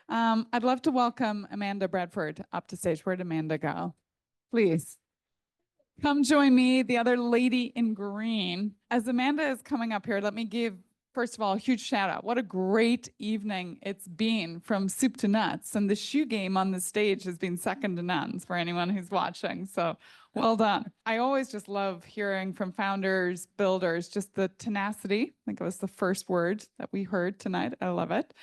I'd love to welcome Amanda Bradford up to stage. Where'd Amanda go? Please come join me, the other lady in green. As Amanda is coming up here, let me give, first of all, a huge shout out. What a great evening it's been from soup to nuts. And the shoe game on the stage has been second to none for anyone who's watching. So well done. I always just love hearing from founders, builders, just the tenacity. I think it was the first word that we heard tonight. I love it.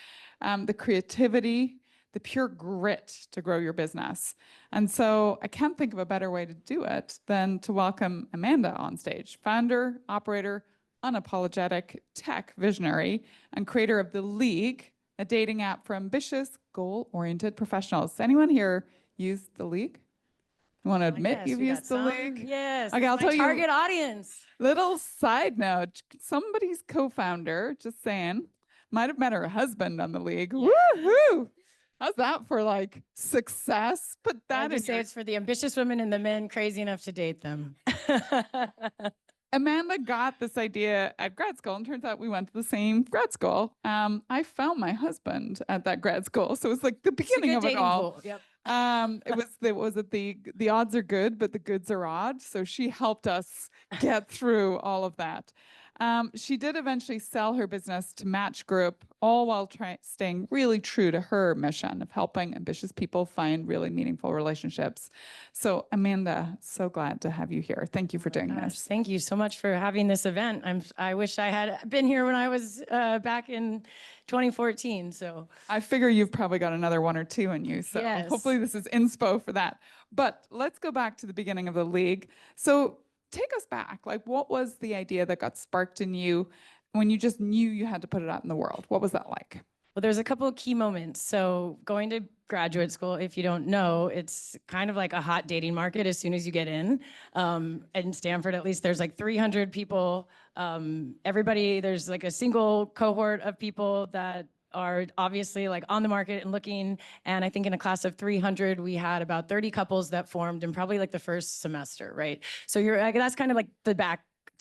The creativity, the pure grit to grow your business. And so I can't think of a better way to do it than to welcome Amanda on stage, founder, operator, unapologetic tech visionary, and creator of The League, a dating app for ambitious, goal-oriented professionals. Anyone here use The League? You want to admit you've used The League? Yes. Okay, I'll tell you. Target audience. Little side note, somebody's co-founder, just saying, might have met her husband on The League. Yeah. Woohoo! How's that for like success? Put that in. Say it's for the ambitious women and the men crazy enough to date them. Amanda got this idea at grad school, and turns out we went to the same grad school. I found my husband at that grad school, so it was like the beginning of it all. Yep. It was at the odds are good, but the goods are odd. So she helped us get through all of that. She did eventually sell her business to Match Group, all while staying really true to her mission of helping ambitious people find really meaningful relationships. So Amanda, so glad to have you here. Thank you for doing this. Thank you so much for having this event. I wish I had been here when I was back in 2014. So I figure you've probably got another one or two in you. So yes. Hopefully this is inspo for that. But let's go back to the beginning of The League. So take us back. Like, what was the idea that got sparked in you when you just knew you had to put it out in the world? What was that like? Well, there's a couple of key moments. So going to graduate school, if you don't know, it's kind of like a hot dating market as soon as you get in. In Stanford, at least, there's like 300 people. There's like a single cohort of people that are obviously like on the market and looking. And I think in a class of 300, we had about 30 couples that formed in probably like the first semester, right? So that's kind of like the back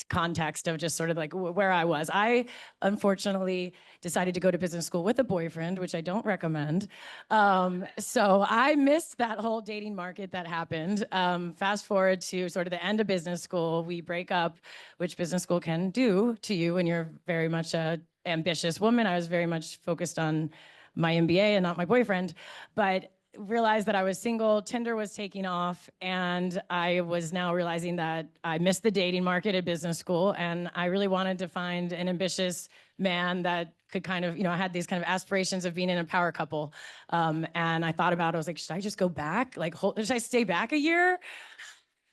context of just sort of like where I was. I unfortunately decided to go to business school with a boyfriend, which I don't recommend. So I missed that whole dating market that happened. Fast forward to sort of the end of business school, we break up, which business school can do to you when you're very much a ambitious woman. I was very much focused on my MBA and not my boyfriend, but realized that I was single, Tinder was taking off, and I was now realizing that I missed the dating market at business school, and I really wanted to find an ambitious man that could kind of, I had these kind of aspirations of being in a power couple. And I thought about it, I was like, should I just go back? Like, should I stay back a year?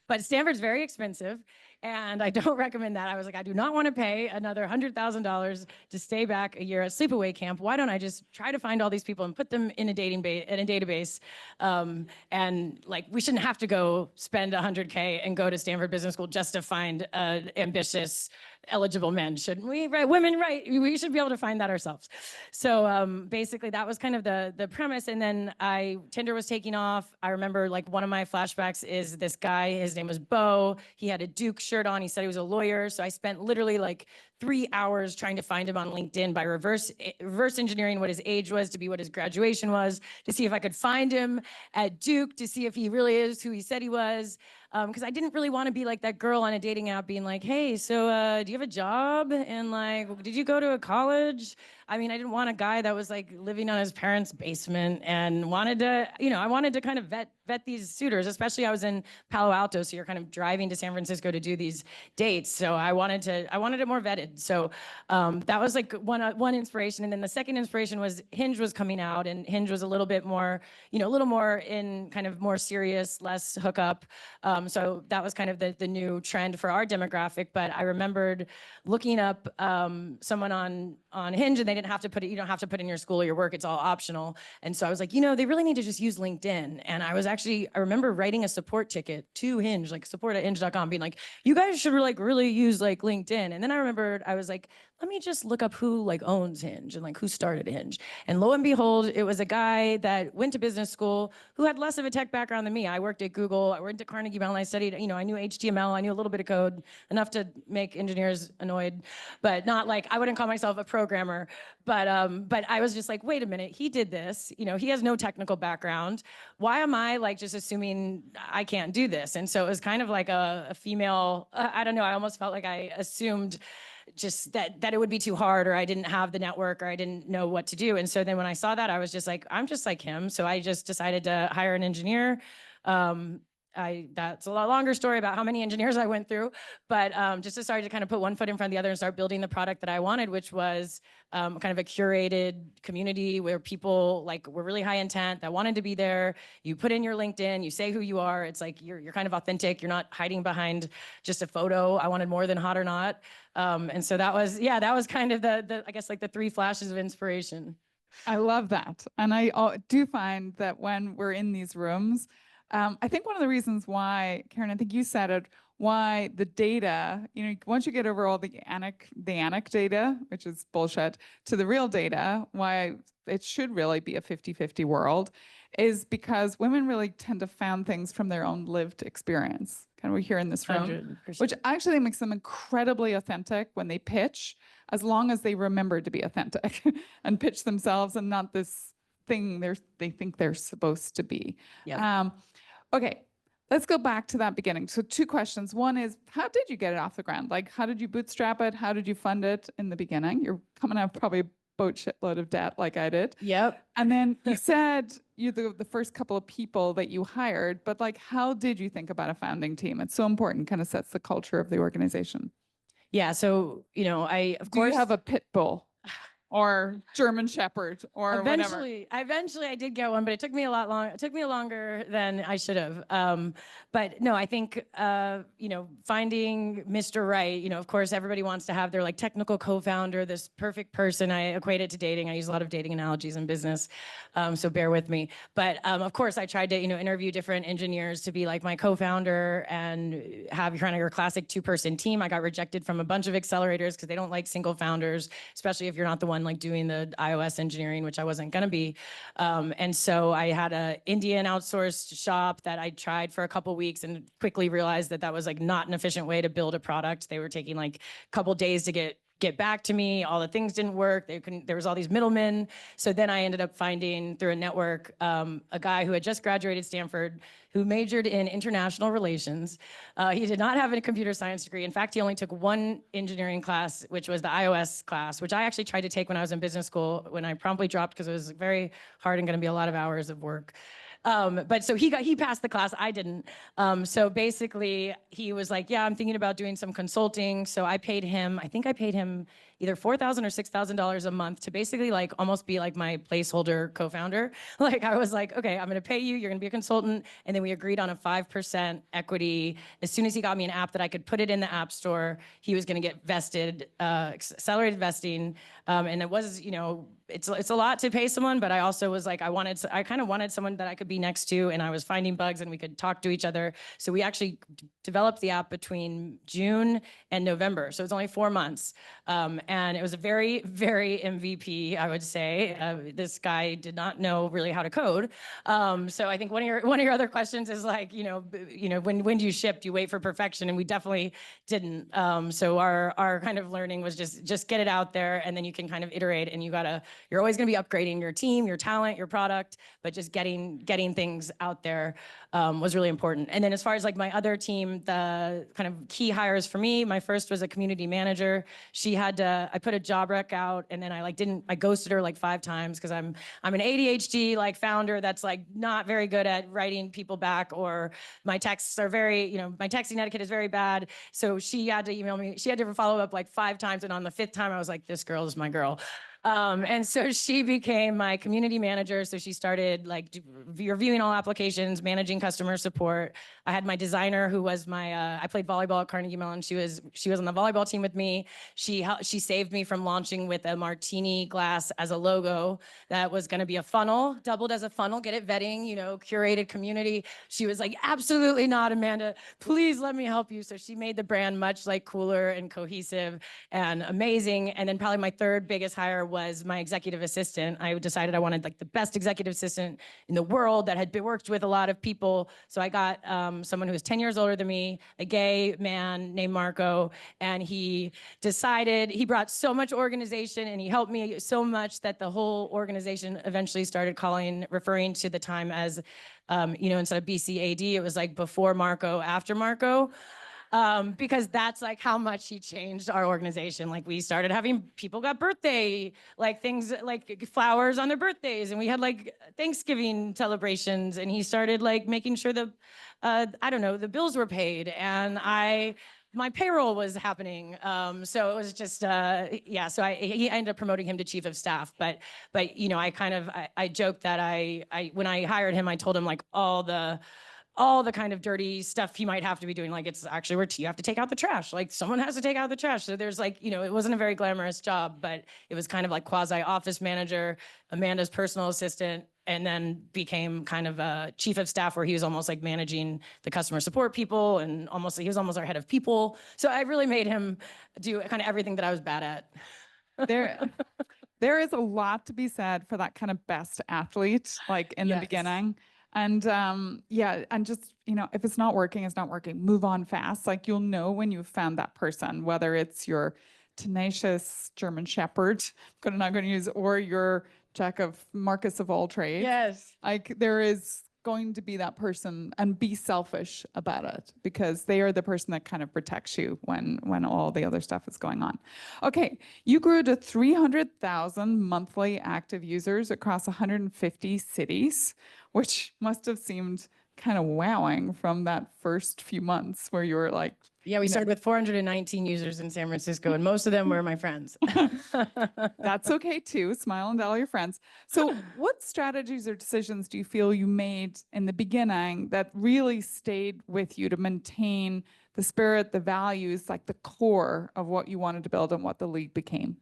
But Stanford's very expensive, and I don't recommend that. I was like, I do not want to pay another $100,000 to stay back a year at sleepaway camp. Why don't I just try to find all these people and put them in a database? And like, we shouldn't have to go spend $100K and go to Stanford Business School just to find ambitious, eligible men, shouldn't we? Right? Women, right? We should be able to find that ourselves. So basically, that was kind of the premise. And then Tinder was taking off. I remember like one of my flashbacks is this guy. His name was Bo. He had a Duke shirt on. He said he was a lawyer. So I spent literally like 3 hours trying to find him on LinkedIn by reverse engineering what his age was to be what his graduation was, to see if I could find him at Duke, to see if he really is who he said he was. Because I didn't really want to be like that girl on a dating app being like, hey, so do you have a job? And like, did you go to a college? I mean, I didn't want a guy that was like living on his parents' basement and wanted to, I wanted to kind of vet these suitors, especially I was in Palo Alto. So you're kind of driving to San Francisco to do these dates. So I wanted it more vetted. So that was like one inspiration. And then the second inspiration was Hinge was coming out, and Hinge was a little bit more, a little more in kind of more serious, less hookup. So that was kind of the new trend for our demographic. But I remembered looking up someone on Hinge, and they didn't have to put it, you don't have to put in your school or your work, it's all optional. And so I was like, they really need to just use LinkedIn. And I remember writing a support ticket to Hinge, like support@hinge.com, being like, you guys should like really use like LinkedIn. And then I remembered, I was like, let me just look up who like owns Hinge and like who started Hinge. And lo and behold, it was a guy that went to business school who had less of a tech background than me. I worked at Google, I worked at Carnegie Mellon, I studied, I knew HTML, I knew a little bit of code, enough to make engineers annoyed, but not like, I wouldn't call myself a programmer. But I was just like, wait a minute, he did this, he has no technical background. Why am I like just assuming I can't do this? And so it was kind of like a female, I don't know, I almost felt like I assumed just that it would be too hard, or I didn't have the network, or I didn't know what to do. And so then when I saw that, I was just like, I'm just like him. So I just decided to hire an engineer. That's a lot longer story about how many engineers I went through, but just decided to kind of put one foot in front of the other and start building the product that I wanted, which was kind of a curated community where people like were really high intent that wanted to be there. You put in your LinkedIn, you say who you are. It's like you're kind of authentic. You're not hiding behind just a photo. I wanted more than hot or not. And so that was kind of the I guess like the 3 flashes of inspiration. I love that. And I do find that when we're in these rooms, I think one of the reasons why, Karen, I think you said it, why the data, once you get over all the anik data, which is bullshit, to the real data, why it should really be a 50-50 world, is because women really tend to found things from their own lived experience. Kind of we hear in this room, 100%. which actually makes them incredibly authentic when they pitch, as long as they remember to be authentic and pitch themselves and not this thing they think they're supposed to be. Yeah. Okay, let's go back to that beginning. So 2 questions. One is, how did you get it off the ground? Like, how did you bootstrap it? How did you fund it in the beginning? You're coming out of probably a boat shitload of debt like I did. Yep. And then you said you're the first couple of people that you hired, but like, how did you think about a founding team? It's so important, kind of sets the culture of the organization. Yeah. So, I, of course, you have a pit bull or German Shepherd or whatever. Eventually I did get one, but it took me a lot longer. It took me longer than I should have. But no, I think, finding Mr. Right, of course, everybody wants to have their like technical co-founder, this perfect person. I equate it to dating. I use a lot of dating analogies in business. So bear with me. But of course I tried to, interview different engineers to be like my co-founder and have kind of your classic 2-person team. I got rejected from a bunch of accelerators because they don't like single founders, especially if you're not the one like doing the iOS engineering, which I wasn't going to be. And so I had an Indian outsourced shop that I tried for a couple of weeks and quickly realized that was like not an efficient way to build a product. They were taking like a couple of days to get back to me. All the things didn't work. There was all these middlemen. So then I ended up finding through a network, a guy who had just graduated Stanford, who majored in international relations. He did not have a computer science degree. In fact, he only took 1 engineering class, which was the iOS class, which I actually tried to take when I was in business school, when I promptly dropped because it was very hard and going to be a lot of hours of work. But so he passed the class, I didn't. So basically he was like, yeah, I'm thinking about doing some consulting. So I paid him, I think I paid him either $4,000 or $6,000 a month to basically like almost be like my placeholder co-founder. Like I was like, okay, I'm going to pay you. You're going to be a consultant. And then we agreed on a 5% equity. As soon as he got me an app that I could put it in the app store, he was going to get vested, accelerated vesting. And it was, it's a lot to pay someone, but I also was like, I kind of wanted someone that I could be next to, and I was finding bugs and we could talk to each other. So we actually developed the app between June and November. So it's only 4 months. And it was a very, very MVP, I would say. This guy did not know really how to code. So I think one of your other questions is like, when do you ship? Do you wait for perfection? And we definitely didn't. So our kind of learning was just get it out there, and then you can kind of iterate, and you're always going to be upgrading your team, your talent, your product, but just getting things out there was really important. And then as far as like my other team, the kind of key hires for me, my first was a community manager. I put a job rec out, and then I ghosted her like 5 times because I'm an ADHD like founder that's like not very good at writing people back, or my texts are very, my texting etiquette is very bad. So she had to email me. She had to follow up like 5 times. And on the 5th time, I was like, this girl is my girl. And so she became my community manager. So she started like reviewing all applications, managing customer support. I had my designer who was my, I played volleyball at Carnegie Mellon. She was on the volleyball team with me. She saved me from launching with a martini glass as a logo that was going to be a funnel, doubled as a funnel, get it vetting, you know, curated community. She was like, absolutely not, Amanda, please let me help you. So she made the brand much like cooler and cohesive and amazing. And then probably my third biggest hire was my executive assistant. I decided I wanted like the best executive assistant in the world that had worked with a lot of people. So I got someone who was 10 years older than me, a gay man named Marco, and he brought so much organization and he helped me so much that the whole organization eventually started referring to the time as, you know, instead of BCAD, it was like before Marco, after Marco. Because that's like how much he changed our organization. Like we started having people got birthday, like things like flowers on their birthdays. And we had like Thanksgiving celebrations. And he started like making sure the, I don't know, the bills were paid. And my payroll was happening. So it was just, yeah, so he ended up promoting him to chief of staff. But you know, I joked that when I hired him, I told him like all the kind of dirty stuff he might have to be doing. Like it's actually where you have to take out the trash. Like someone has to take out the trash. So there's like, you know, it wasn't a very glamorous job, but it was kind of like quasi office manager, Amanda's personal assistant, and then became kind of a chief of staff where he was almost like managing the customer support people and he was almost our head of people. So I really made him do kind of everything that I was bad at. There is a lot to be said for that kind of best athlete, like in the beginning. And yeah, and just, you know, if it's not working, it's not working. Move on fast. Like you'll know when you've found that person, whether it's your tenacious German Shepherd, I'm not going to use, or your jack of Marcus of all trades. Yes. Like there is going to be that person, and be selfish about it because they are the person that kind of protects you when all the other stuff is going on. Okay, you grew to 300,000 monthly active users across 150 cities, which must have seemed kind of wowing from that first few months where you were like, yeah, we started with 419 users in San Francisco, and most of them were my friends. That's okay too. Smile and tell your friends. So what strategies or decisions do you feel you made in the beginning that really stayed with you to maintain the spirit, the values, like the core of what you wanted to build and what the league became?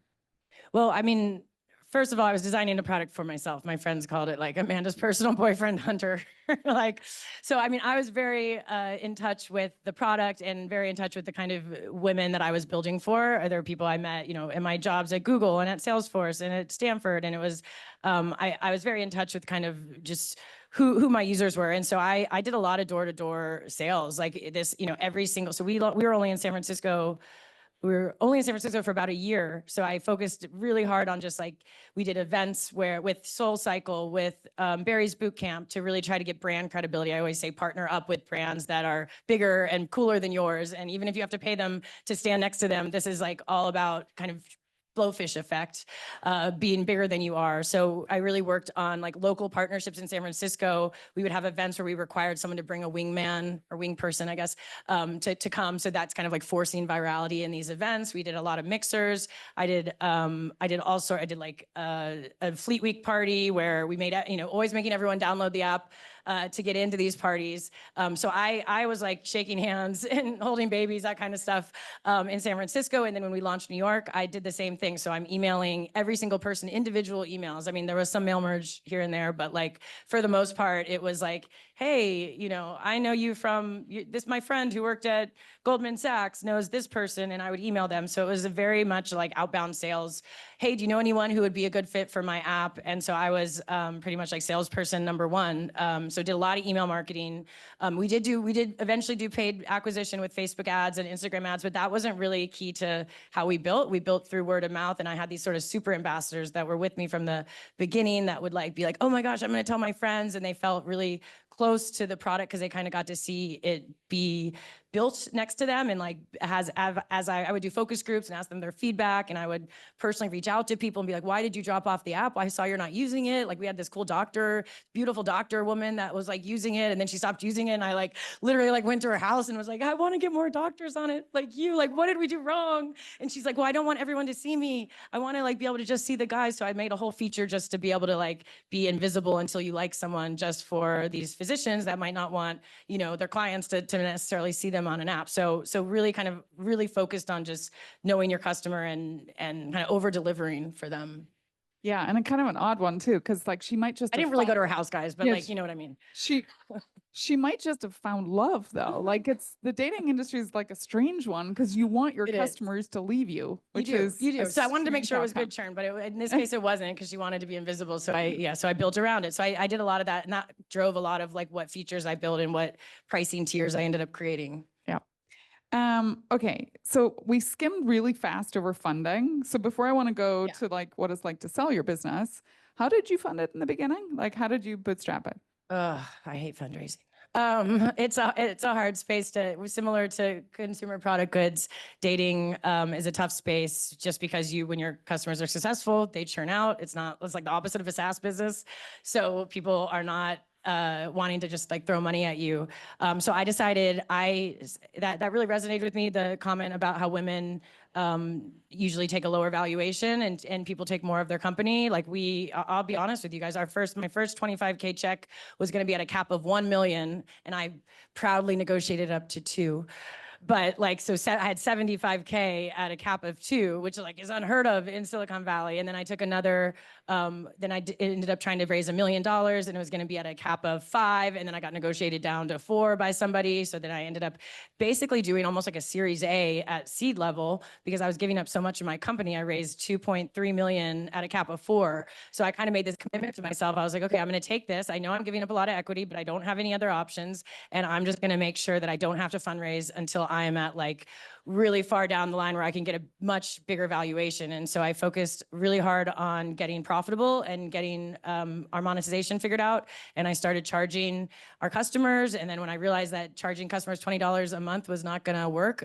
Well, I mean, first of all, I was designing a product for myself. My friends called it like Amanda's personal boyfriend hunter. Like, so, I mean, I was very in touch with the product and very in touch with the kind of women that I was building for. There were people I met, you know, in my jobs at Google and at Salesforce and at Stanford. And it was, I was very in touch with kind of just who my users were. And so I did a lot of door-to-door sales, like this, you know, every single, so we were only in San Francisco. We were only in San Francisco for about a year. So I focused really hard on just like, we did events with Lifecycle, with Barry's Boot Camp to really try to get brand credibility. I always say partner up with brands that are bigger and cooler than yours. And even if you have to pay them to stand next to them, this is like all about kind of blowfish effect, being bigger than you are. So I really worked on like local partnerships in San Francisco. We would have events where we required someone to bring a wingman or wing person, I guess, to come. So that's kind of like forcing virality in these events. We did a lot of mixers. I did like a Fleet Week party where we made, you know, always making everyone download the app to get into these parties. So I was like shaking hands and holding babies, that kind of stuff in San Francisco. And then when we launched New York, I did the same thing. So I'm emailing every single person, individual emails. I mean, there was some mail merge here and there, but like for the most part, it was like, hey, you know, I know you from this, my friend who worked at Goldman Sachs knows this person, and I would email them. So it was a very much like outbound sales. Hey, do you know anyone who would be a good fit for my app? And so I was pretty much like salesperson number one. So did a lot of email marketing. We did eventually do paid acquisition with Facebook ads and Instagram ads, but that wasn't really key to how we built. We built through word of mouth, and I had these sort of super ambassadors that were with me from the beginning that would like be like, oh my gosh, I'm going to tell my friends, and they felt really close to the product because they kind of got to see it be built next to them, and like as I would do focus groups and ask them their feedback, and I would personally reach out to people and be like, why did you drop off the app? I saw you're not using it. Like we had this cool beautiful doctor woman that was like using it, and then she stopped using it, and I like literally like went to her house and was like, I want to get more doctors on it like you. Like, what did we do wrong? And she's like, well, I don't want everyone to see me. I want to like be able to just see the guys. So I made a whole feature just to be able to like be invisible until you like someone, just for these physicians that might not want, you know, their clients to necessarily see them on an app. So really kind of really focused on just knowing your customer and kind of over delivering for them. Yeah, and a kind of an odd one too, because like she might just I have didn't really go found- to her house, guys, but Yeah, like, you know what I mean? she might just have found love though. Like it's the dating industry is like a strange one because you want your It is. customers to leave you, which You is do. a So I wanted to make strange sure it was outcome. good churn, but in this case it wasn't, because she wanted to be invisible. So I built around it. So I did a lot of that, and that drove a lot of like what features I built and what pricing tiers I ended up creating. Yeah. Okay, so we skimmed really fast over funding. So before I want to go to like what it's like to sell your business, how did you fund it in the beginning? Like how did you bootstrap it? Ugh, I hate fundraising. It's a hard space similar to consumer product goods. Dating is a tough space, just because when your customers are successful, they churn out. It's like the opposite of a SaaS business. So people are not wanting to just like throw money at you. So I decided that really resonated with me, the comment about how women usually take a lower valuation and people take more of their company. Like I'll be honest with you guys, my first 25K check was going to be at a cap of 1 million, and I proudly negotiated up to 2. But like, so I had 75K at a cap of 2, which like is unheard of in Silicon Valley. And then I took another, then ended up trying to raise $1 million, and it was going to be at a cap of 5. And then I got negotiated down to 4 by somebody. So then I ended up basically doing almost like a Series A at seed level, because I was giving up so much of my company. I raised 2.3 million at a cap of 4. So I kind of made this commitment to myself. I was like, okay, I'm going to take this. I know I'm giving up a lot of equity, but I don't have any other options. And I'm just going to make sure that I don't have to fundraise until I am at like really far down the line where I can get a much bigger valuation. And so I focused really hard on getting profitable and getting our monetization figured out. And I started charging our customers. And then when I realized that charging customers $20 a month was not going to work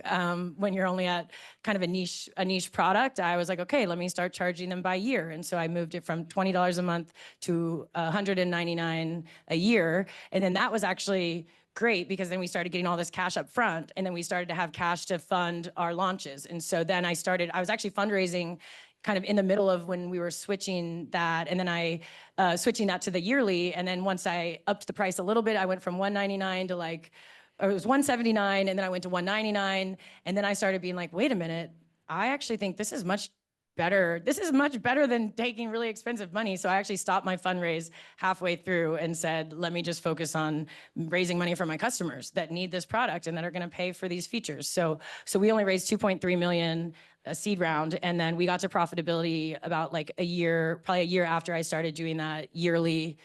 when you're only at kind of a niche product, I was like, okay, let me start charging them by year. And so I moved it from $20 a month to $199 a year. And then that was actually great, because then we started getting all this cash up front, and then we started to have cash to fund our launches. And so then I was actually fundraising kind of in the middle of when we were switching that, and then switching that to the yearly. And then once I upped the price a little bit, I went from $199 to like, or it was $179, and then I went to $199. And then I started being like, wait a minute, I actually think this is much better. This is much better than taking really expensive money. So I actually stopped my fundraise halfway through and said, let me just focus on raising money for my customers that need this product and that are going to pay for these features. So we only raised 2.3 million a seed round. And then we got to profitability about like probably a year after I started doing that yearly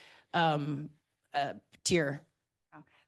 tier.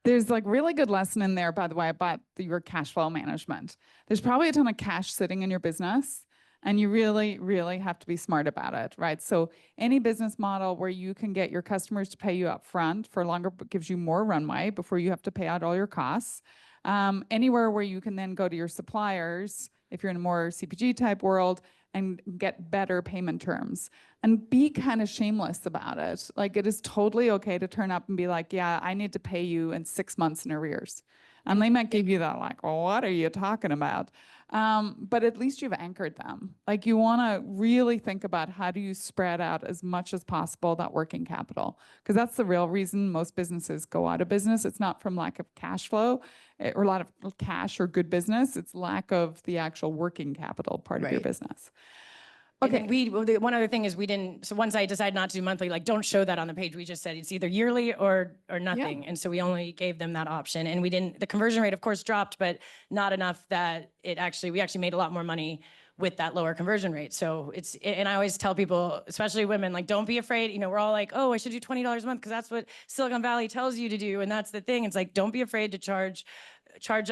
There's like really good lesson in there, by the way, about your cash flow management. There's probably a ton of cash sitting in your business, and you really, really have to be smart about it, right? So any business model where you can get your customers to pay you up front for longer gives you more runway before you have to pay out all your costs. Anywhere where you can then go to your suppliers, if you're in a more CPG type world, and get better payment terms. And be kind of shameless about it. Like it is totally okay to turn up and be like, yeah, I need to pay you in 6 months in arrears. And they might give you that like, well, what are you talking about? But at least you've anchored them. Like you want to really think about how do you spread out as much as possible that working capital, because that's the real reason most businesses go out of business. It's not from lack of cash flow or a lot of cash or good business. It's lack of the actual working capital part of your business. Okay. And one other thing is so once I decided not to do monthly, like don't show that on the page. We just said it's either yearly or nothing. Yeah. And so we only gave them that option, and the conversion rate of course dropped, but not enough that we actually made a lot more money with that lower conversion rate. So and I always tell people, especially women, like, don't be afraid. We're all like, oh, I should do $20 a month because that's what Silicon Valley tells you to do. And that's the thing. It's like, don't be afraid to charge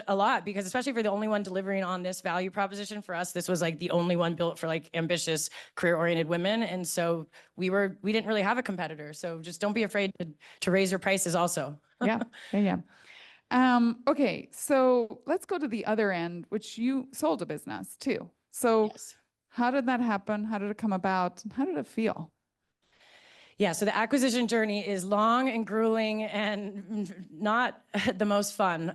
a lot, because especially if you're the only one delivering on this value proposition. For us, this was like the only one built for like ambitious career-oriented women. And so we didn't really have a competitor. So just don't be afraid to raise your prices also. Yeah. Okay, so let's go to the other end, which you sold a business too. So Yes. how did that happen? How did it come about? And how did it feel? Yeah, so the acquisition journey is long and grueling and not the most fun.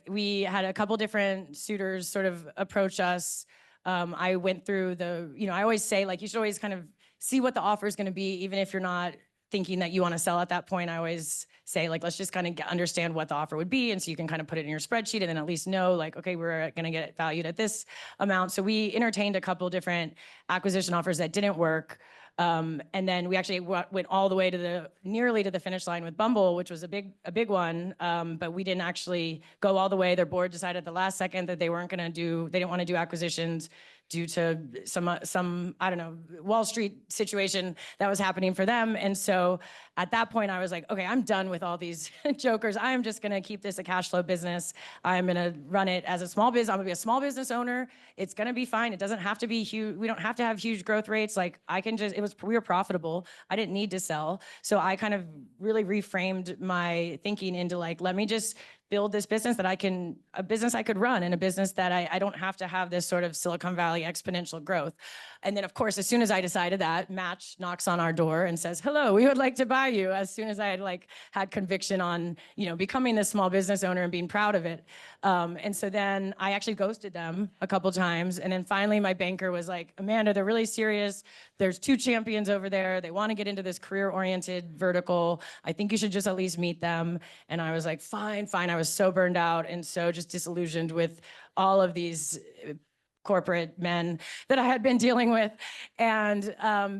We had a couple different suitors sort of approach us. I went through I always say, like, you should always kind of see what the offer is going to be, even if you're not thinking that you want to sell at that point. I always say, like, let's just kind of understand what the offer would be. And so you can kind of put it in your spreadsheet and then at least know, like, okay, we're going to get it valued at this amount. So we entertained a couple different acquisition offers that didn't work. And then we actually went all the way to nearly to the finish line with Bumble, which was a big one. But we didn't actually go all the way. Their board decided at the last second that they didn't want to do acquisitions due to some, I don't know, Wall Street situation that was happening for them. And so at that point, I was like, okay, I'm done with all these jokers. I am just going to keep this a cash flow business. I'm going to run it as a small business. I'm going to be a small business owner. It's going to be fine. It doesn't have to be huge. We don't have to have huge growth rates. Like, we were profitable. I didn't need to sell. So I kind of really reframed my thinking into, like, let me just build this business a business I could run, and a business that I don't have to have this sort of Silicon Valley exponential growth. And then, of course, as soon as I decided that, Match knocks on our door and says, hello, we would like to buy you. As soon as I had conviction on, becoming this small business owner and being proud of it. And so then I actually ghosted them a couple times. And then finally my banker was like, Amanda, they're really serious. There's 2 champions over there. They want to get into this career-oriented vertical. I think you should just at least meet them. And I was like, fine. I was so burned out and so just disillusioned with all of these corporate men that I had been dealing with. And,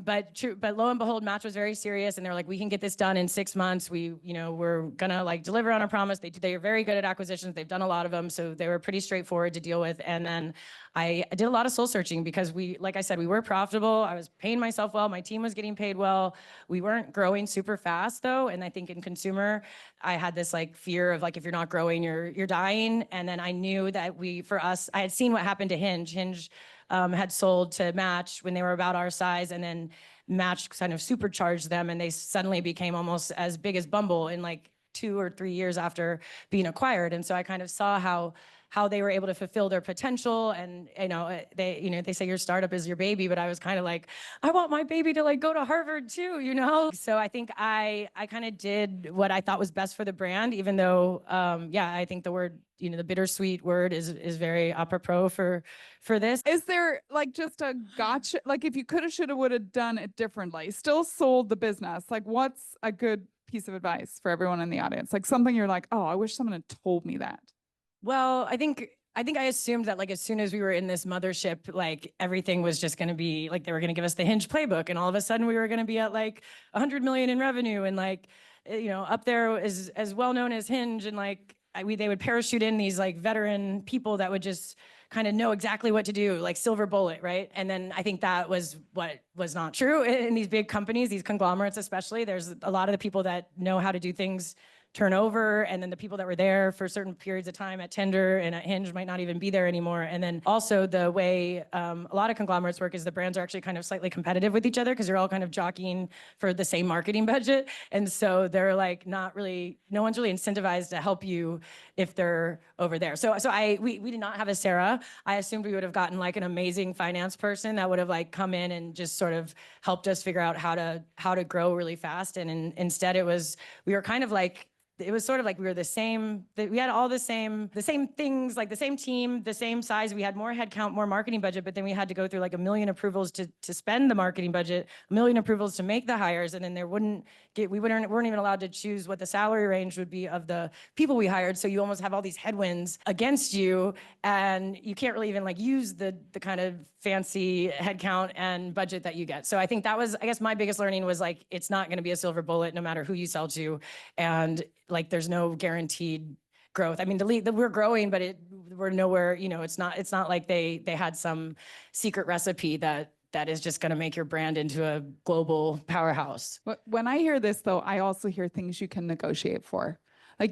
but lo and behold, Match was very serious. And they were like, we can get this done in 6 months. We're gonna deliver on our promise. They are very good at acquisitions. They've done a lot of them. So they were pretty straightforward to deal with. And then I did a lot of soul searching because like I said, we were profitable. I was paying myself well. My team was getting paid well. We weren't growing super fast though. And I think in consumer, I had this fear of if you're not growing, you're dying. And then I knew that I had seen what happened to Hinge. Hinge had sold to Match when they were about our size, and then Match kind of supercharged them, and they suddenly became almost as big as Bumble in 2 or 3 years after being acquired. And so I kind of saw how they were able to fulfill their potential. And, they say your startup is your baby, but I was kind of like, I want my baby to go to Harvard too. So I think I kind of did what I thought was best for the brand, even though, I think the word, the bittersweet word is very apropos for this. Is there just a gotcha? If you coulda, shoulda, woulda done it differently, still sold the business, what's a good piece of advice for everyone in the audience? Something you're like, oh, I wish someone had told me that. Well, I think I assumed that as soon as we were in this mothership, everything was just going to be they were going to give us the Hinge playbook, and all of a sudden we were going to be at 100 million in revenue, and up there as well known as Hinge, and they would parachute in these veteran people that would just kind of know exactly what to do, silver bullet, right? And then I think that was what was not true in these big companies, these conglomerates especially. There's a lot of the people that know how to do things turnover, and then the people that were there for certain periods of time at Tinder and at Hinge might not even be there anymore. And then also the way a lot of conglomerates work is the brands are actually kind of slightly competitive with each other because you're all kind of jockeying for the same marketing budget. And so they're no one's really incentivized to help you if they're over there. So we did not have a Sarah. I assumed we would have gotten an amazing finance person that would have come in and just sort of helped us figure out how to grow really fast. And instead we were kind of it was sort of we were the same, we had all the same things, the same team, the same size. We had more headcount, more marketing budget, but then we had to go through 1 million approvals to spend the marketing budget, 1 million approvals to make the hires. And then we weren't even allowed to choose what the salary range would be of the people we hired. So you almost have all these headwinds against you, and you can't really even use the kind of fancy headcount and budget that you get. So I think that was, I guess my biggest learning was it's not going to be a silver bullet no matter who you sell to. And there's no guaranteed growth. I mean, we're growing, but we're nowhere, it's not like they had some secret recipe that is just going to make your brand into a global powerhouse. When I hear this though, I also hear things you can negotiate for.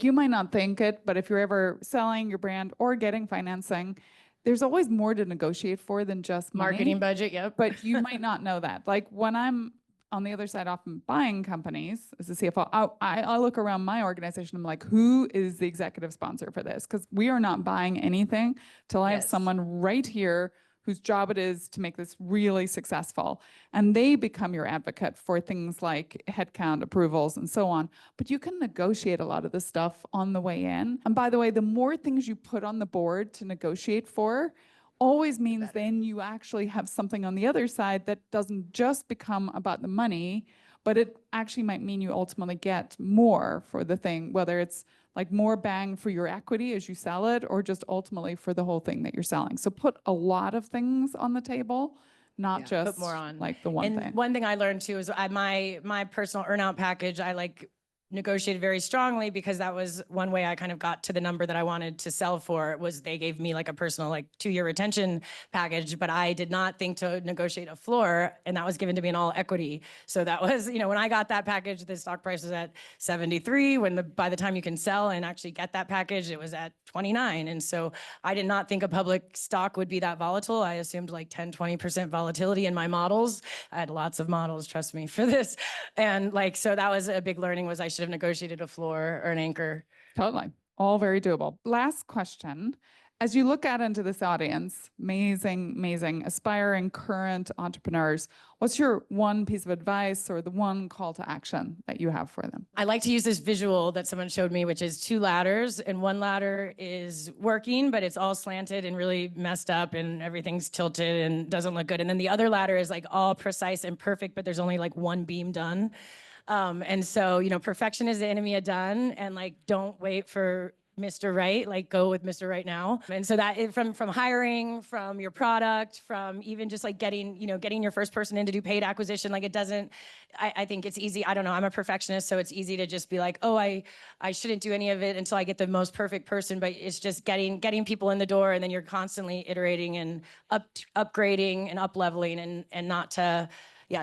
You might not think it, but if you're ever selling your brand or getting financing, there's always more to negotiate for than just money. Marketing budget, yep. But you might not know that. When I'm on the other side, often buying companies as a CFO, I look around my organization. I'm like, who is the executive sponsor for this? Because we are not buying anything till I have Yes. someone right here whose job it is to make this really successful. And they become your advocate for things like headcount approvals and so on. But you can negotiate a lot of this stuff on the way in. And by the way, the more things you put on the board to negotiate for, always means then you actually have something on the other side that doesn't just become about the money, but it actually might mean you ultimately get more for the thing, whether it's like more bang for your equity as you sell it, or just ultimately for the whole thing that you're selling. So put a lot of things on the table, not just Put more on. like the one And thing. one thing I learned too is my personal earnout package, I like negotiated very strongly because that was one way I kind of got to the number that I wanted to sell for, was they gave me like a personal like 2-year retention package, but I did not think to negotiate a floor, and that was given to me in all equity. So that was, when I got that package, the stock price was at 73. By the time you can sell and actually get that package, it was at 29. And so I did not think a public stock would be that volatile. I assumed like 10-20% volatility in my models. I had lots of models, trust me, for this. And like, so that was a big learning, was I should have negotiated a floor or an anchor. Totally. All very doable. Last question. As you look out into this audience, amazing, aspiring current entrepreneurs, what's your one piece of advice or the one call to action that you have for them? I like to use this visual that someone showed me, which is 2 ladders, and one ladder is working, but it's all slanted and really messed up and everything's tilted and doesn't look good. And then the other ladder is like all precise and perfect, but there's only like one beam done. And so, perfection is the enemy of done, and like, don't wait for Mr. Right, like go with Mr. Right now. And so that from hiring, from your product, from even just like getting your first person in to do paid acquisition, like it doesn't, I think it's easy. I don't know. I'm a perfectionist, so it's easy to just be like, oh, I shouldn't do any of it until I get the most perfect person. But it's just getting people in the door, and then you're constantly iterating and upgrading and up leveling, and not to,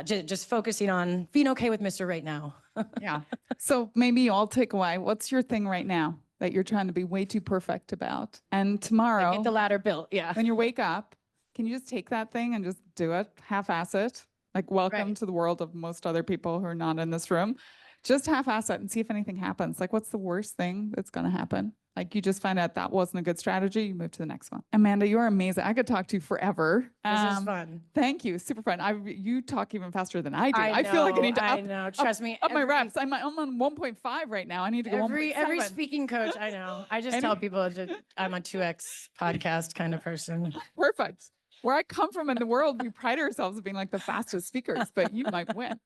just focusing on being okay with Mr. Right now. Yeah. So maybe I'll take away, what's your thing right now that you're trying to be way too perfect about? And tomorrow, Get the ladder built. Yeah. when you wake up, can you just take that thing and just do it, half-ass it? Like, welcome Right. to the world of most other people who are not in this room. Just half-ass it and see if anything happens. Like, what's the worst thing that's going to happen? Like, you just find out that wasn't a good strategy, you move to the next one. Amanda, you're amazing. I could talk to you forever. This is fun. Thank you. Super fun. You talk even faster than I do. I feel like I need to I know. Trust me. up my reps. I'm on 1.5 right now. I need to go Every 1.7. speaking coach, I know. I just tell people that I'm a 2X podcast kind of person. Perfect. Where I come from in the world, we pride ourselves on being like the fastest speakers, but you might win.